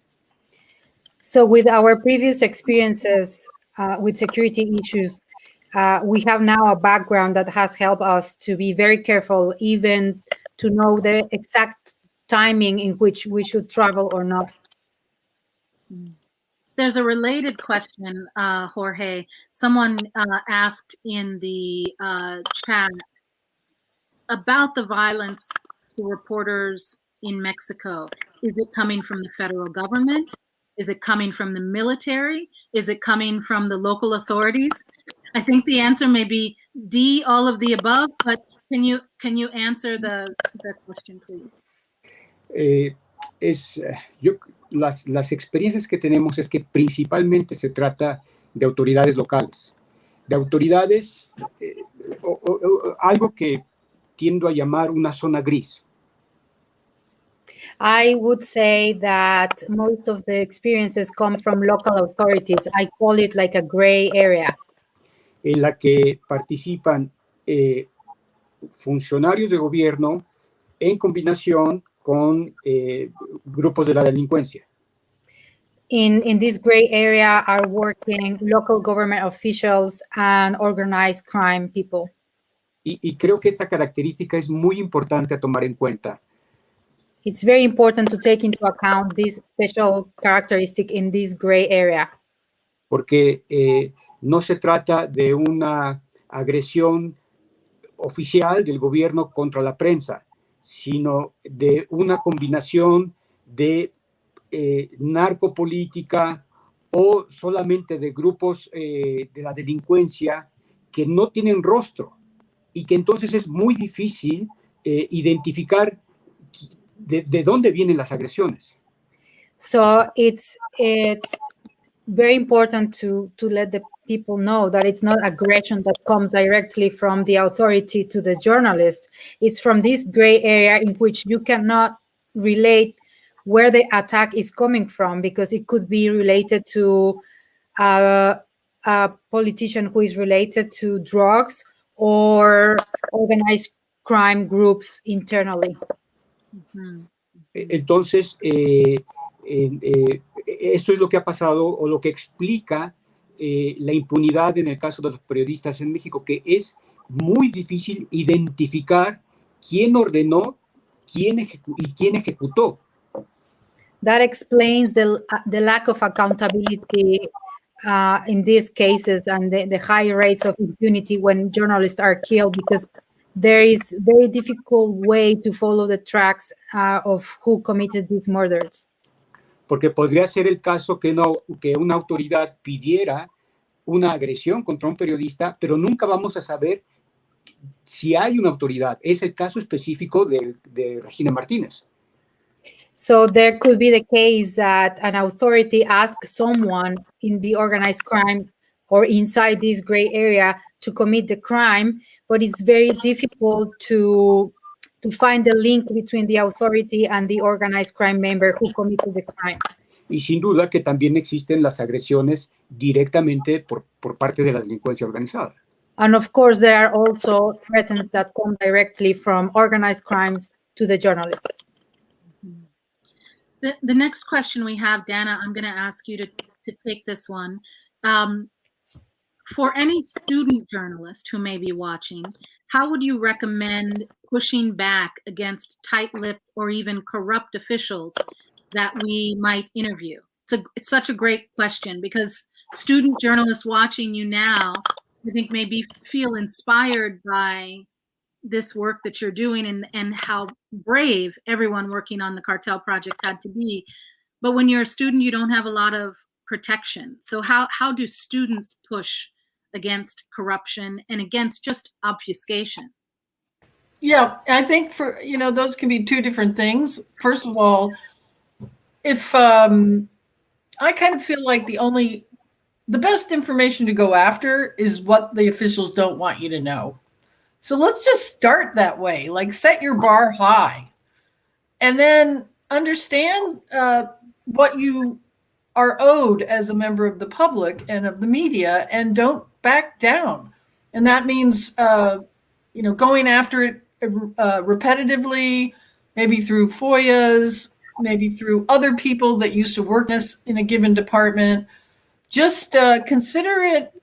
[SPEAKER 11] So with our previous experiences with security issues, we have now a background that has helped us to be very careful, even to know the exact timing in which we should travel or not.
[SPEAKER 1] There's a related question, Jorge. Someone asked in the chat about the violence to reporters in Mexico. Is it coming from the federal government? Is it coming from the military? Is it coming from the local authorities? I think the answer may be D, all of the above, but can you answer the question, please?
[SPEAKER 9] Las experiencias que tenemos es que principalmente se trata de autoridades locales, de autoridades, algo que tiendo a llamar una zona gris.
[SPEAKER 11] I would say that most of the experiences come from local authorities. I call it like a gray area.
[SPEAKER 9] En la que participan funcionarios de gobierno en combinación con grupos de la delincuencia.
[SPEAKER 11] In this gray area are working local government officials and organized crime people.
[SPEAKER 9] Y creo que esta característica es muy importante a tomar en cuenta.
[SPEAKER 11] It's very important to take into account this special characteristic in this gray area.
[SPEAKER 9] Porque no se trata de una agresión oficial del gobierno contra la prensa, sino de una combinación de narcopolítica o solamente de grupos de la delincuencia que no tienen rostro y que entonces es muy difícil identificar de dónde vienen las agresiones.
[SPEAKER 11] So it's very important to let the people know that it's not aggression that comes directly from the authority to the journalist. It's from this gray area in which you cannot relate where the attack is coming from, because it could be related to a politician who is related to drugs or organized crime groups internally.
[SPEAKER 9] Entonces, esto es lo que ha pasado o lo que explica la impunidad en el caso de los periodistas en México, que es muy difícil identificar quién ordenó y quién ejecutó.
[SPEAKER 11] That explains the lack of accountability in these cases and the high rates of impunity when journalists are killed, because there is very difficult way to follow the tracks of who committed these murders.
[SPEAKER 9] Porque podría ser el caso que una autoridad pidiera una agresión contra un periodista, pero nunca vamos a saber si hay una autoridad. Es el caso específico de Regina Martinez.
[SPEAKER 11] So there could be the case that an authority asks someone in the organized crime or inside this gray area to commit the crime, but it's very difficult to find the link between the authority and the organized crime member who committed the crime.
[SPEAKER 9] Y sin duda que también existen las agresiones directamente por parte de la delincuencia organizada.
[SPEAKER 11] And of course, there are also threats that come directly from organized crimes to the journalists.
[SPEAKER 1] The next question we have, Dana, I'm going to ask you to take this one. For any student journalist who may be watching, how would you recommend pushing back against tight-lipped or even corrupt officials that we might interview? It's such a great question, because student journalists watching you now, I think, maybe feel inspired by this work that you're doing and how brave everyone working on the Cartel Project had to be. But when you're a student, you don't have a lot of protection. So how do students push against corruption and against just obfuscation?
[SPEAKER 8] Yeah, I think those can be two different things. First of all, if I kind of feel like the best information to go after is what the officials don't want you to know. So let's just start that way, like set your bar high, and then understand what you are owed as a member of the public and of the media, and don't back down. And that means, going after it repetitively, maybe through FOIAs, maybe through other people that used to work in a given department. Just consider it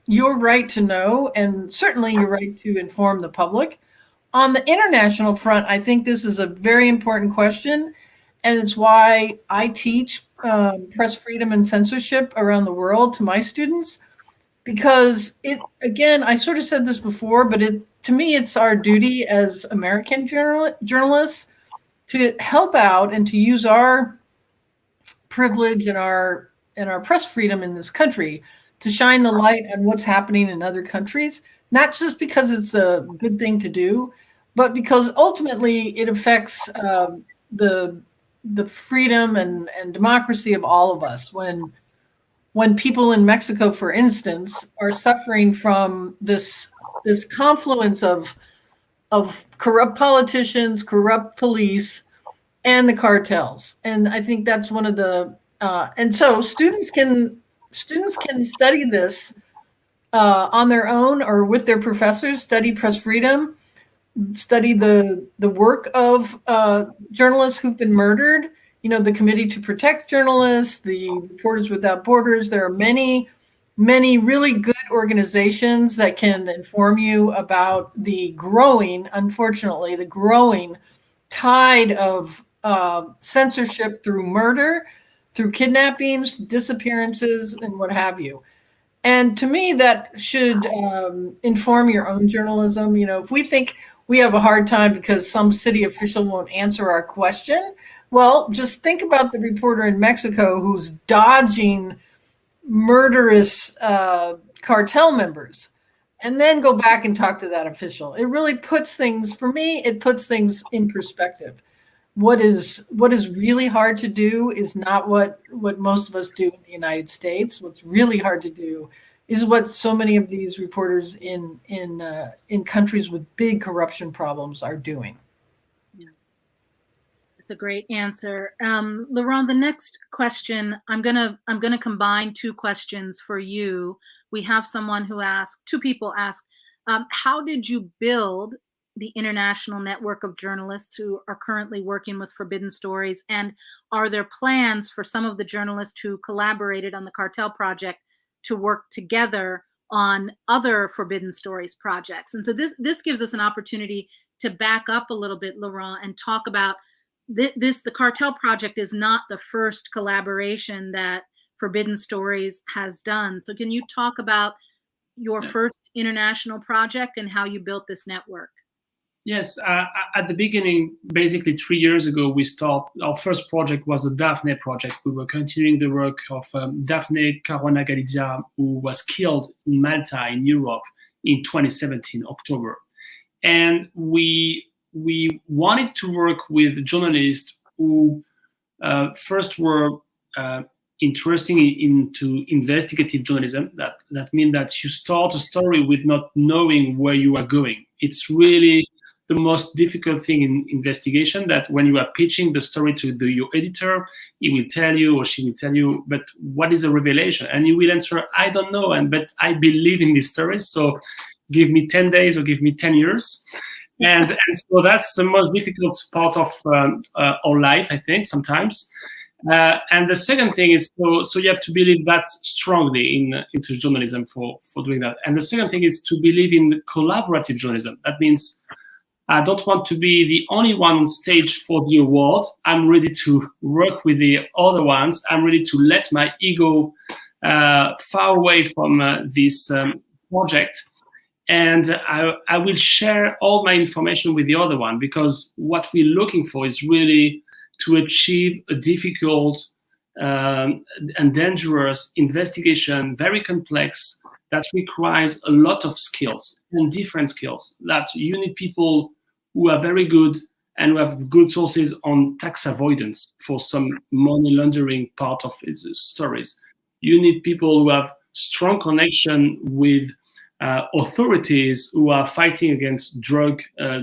[SPEAKER 8] your right to know, and certainly your right to inform the public. On the international front, I think this is a very important question, and it's why I teach press freedom and censorship around the world to my students, because again, I sort of said this before, but to me, it's our duty as American journalists to help out and to use our privilege and our press freedom in this country to shine the light on what's happening in other countries, not just because it's a good thing to do, but because ultimately it affects the freedom and democracy of all of us. When people in Mexico, for instance, are suffering from this confluence of corrupt politicians, corrupt police, and the cartels. And I think that's one of the and so students can study this on their own or with their professors, study press freedom, study the work of journalists who've been murdered, the Committee to Protect Journalists, the Reporters Without Borders. There are many really good organizations that can inform you about unfortunately, the growing tide of censorship through murder, through kidnappings, disappearances, and what have you. And to me, that should inform your own journalism. If we think we have a hard time because some city official won't answer our question, well, just think about the reporter in Mexico who's dodging murderous cartel members, and then go back and talk to that official. It really puts things, for me, it puts things in perspective. What is really hard to do is not what most of us do in the United States. What's really hard to do is what so many of these reporters in countries with big corruption problems are doing.
[SPEAKER 1] Yeah. That's a great answer. Laurent, the next question, I'm gonna combine two questions for you. We have someone who asked, two people asked, how did you build the international network of journalists who are currently working with Forbidden Stories? And are there plans for some of the journalists who collaborated on the Cartel Project to work together on other Forbidden Stories projects? And so this gives us an opportunity to back up a little bit, Laurent, and talk about the Cartel Project is not the first collaboration that Forbidden Stories has done. So can you talk about your first international project and how you built this network?
[SPEAKER 5] Yes, at the beginning, basically 3 years ago, our first project was the Daphne project. We were continuing the work of Daphne Caruana Galizia, who was killed in Malta in Europe in 2017, October. And we wanted to work with journalists who first were interested into investigative journalism. That means that you start a story with not knowing where you are going. It's really the most difficult thing in investigation, that when you are pitching the story to your editor, he will tell you or she will tell you, but what is the revelation? And you will answer, I don't know, but I believe in this story, so give me 10 days or give me 10 years. And so that's the most difficult part of our life, I think, sometimes. And the second thing is, so you have to believe that strongly into journalism for doing that. And the second thing is to believe in collaborative journalism. That means I don't want to be the only one on stage for the award. I'm ready to work with the other ones. I'm ready to let my ego far away from this project. And I will share all my information with the other one, because what we're looking for is really to achieve a difficult and dangerous investigation, very complex, that requires a lot of skills and different skills. That you need people who are very good and who have good sources on tax avoidance for some money laundering part of its stories. You need people who have strong connection with authorities who are fighting against drug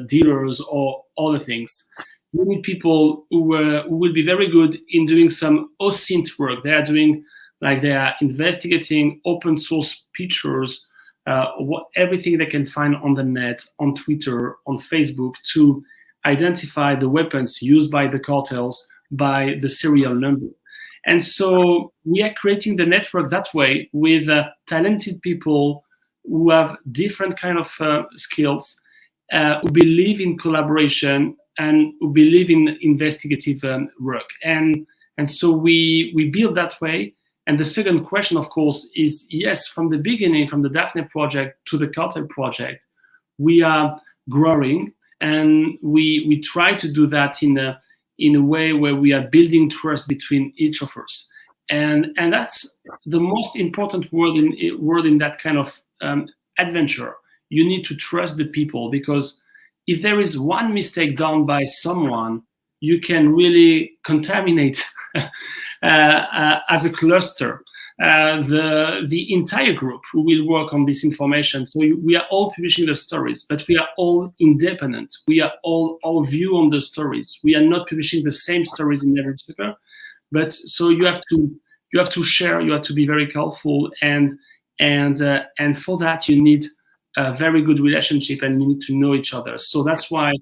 [SPEAKER 5] dealers or other things. You need people who will be very good in doing some OSINT work. They are investigating open source pictures everything they can find on the net, on Twitter, on Facebook, to identify the weapons used by the cartels by the serial number. And so we are creating the network that way with talented people who have different kind of skills, who believe in collaboration and who believe in investigative work. And so we build that way. And the second question, of course, is yes, from the beginning, from the Daphne Project to the Cartel Project, we are growing, and we try to do that in a way where we are building trust between each of us. And that's the most important word in that kind of adventure. You need to trust the people, because if there is one mistake done by someone, you can really contaminate as a cluster the entire group who will work on this information. So we are all publishing the stories, but we are all independent. We are all our view on the stories. We are not publishing the same stories in every paper, but so you have to share. You have to be very careful, and for that you need a very good relationship, and you need to know each other. So that's why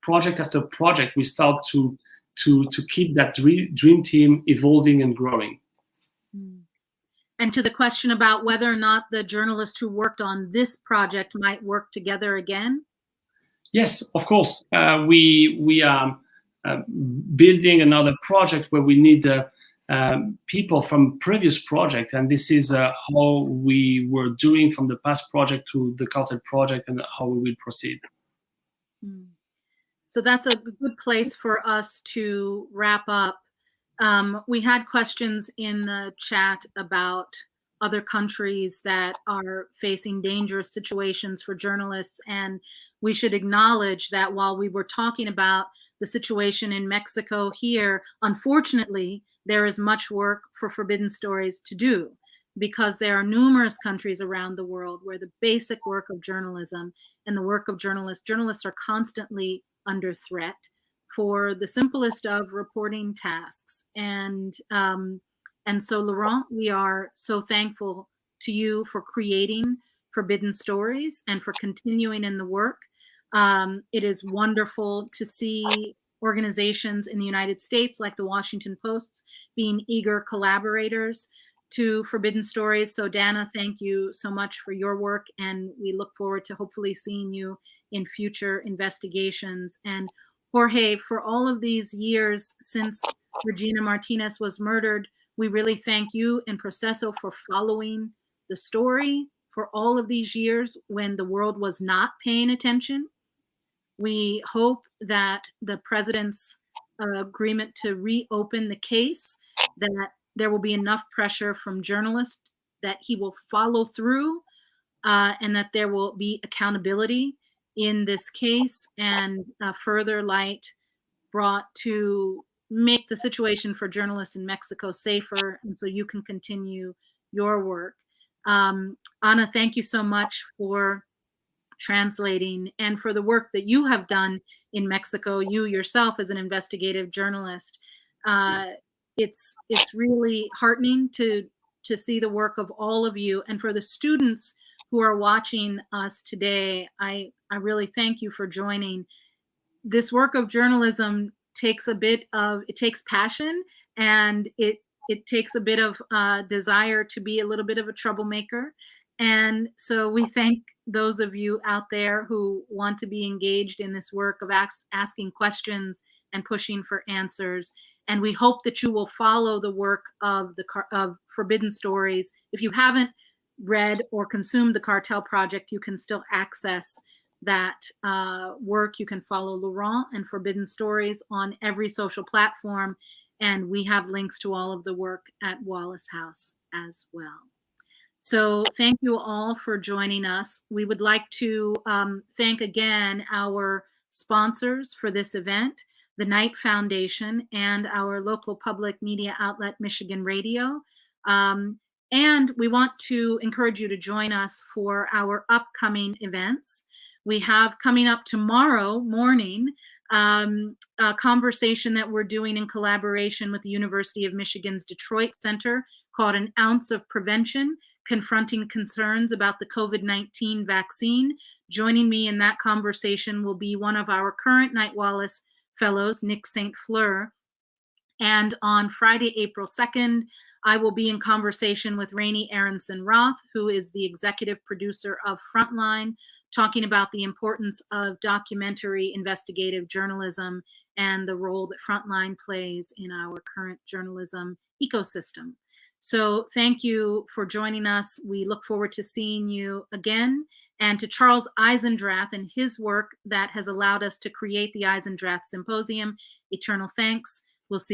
[SPEAKER 5] project after project we start to keep that dream team evolving and growing.
[SPEAKER 1] And to the question about whether or not the journalists who worked on this project might work together again?
[SPEAKER 5] Yes, of course. We are building another project where we need people from previous project, and this is how we were doing from the past project to the Cartel Project, and how we will proceed.
[SPEAKER 1] So that's a good place for us to wrap up. We had questions in the chat about other countries that are facing dangerous situations for journalists, and we should acknowledge that while we were talking about the situation in Mexico here, unfortunately, there is much work for Forbidden Stories to do, because there are numerous countries around the world where the basic work of journalism and the work of journalists are constantly under threat for the simplest of reporting tasks. And so, Laurent, we are so thankful to you for creating Forbidden Stories and for continuing in the work. It is wonderful to see organizations in the United States like the Washington Post being eager collaborators to Forbidden Stories. So Dana, thank you so much for your work, and we look forward to hopefully seeing you in future investigations. And Jorge, for all of these years since Regina Martinez was murdered, we really thank you and Proceso for following the story for all of these years when the world was not paying attention. We hope that the president's agreement to reopen the case, that there will be enough pressure from journalists that he will follow through, and that there will be accountability in this case, and further light brought to make the situation for journalists in Mexico safer, and so you can continue your work. Ana, thank you so much for translating and for the work that you have done in Mexico, you yourself as an investigative journalist. It's really heartening to see the work of all of you, and for the students who are watching us today, I really thank you for joining. This work of journalism takes it takes passion, and it takes a bit of desire to be a little bit of a troublemaker. And so we thank those of you out there who want to be engaged in this work of asking questions and pushing for answers. And we hope that you will follow the work of Forbidden Stories. If you haven't read or consumed the Cartel Project, you can still access that work. You can follow Laurent and Forbidden Stories on every social platform. And we have links to all of the work at Wallace House as well. So thank you all for joining us. We would like to thank again our sponsors for this event, the Knight Foundation and our local public media outlet, Michigan Radio. And we want to encourage you to join us for our upcoming events. We have coming up tomorrow morning a conversation that we're doing in collaboration with the University of Michigan's Detroit Center called An Ounce of Prevention, confronting concerns about the COVID-19 vaccine. Joining me in that conversation will be one of our current Knight Wallace Fellows, Nick St. Fleur. And on Friday, April 2nd, I will be in conversation with Rainey Aronson Roth, who is the executive producer of Frontline, talking about the importance of documentary investigative journalism and the role that Frontline plays in our current journalism ecosystem. So thank you for joining us. We look forward to seeing you again. And to Charles Eisendrath and his work that has allowed us to create the Eisendrath Symposium, eternal thanks. We'll see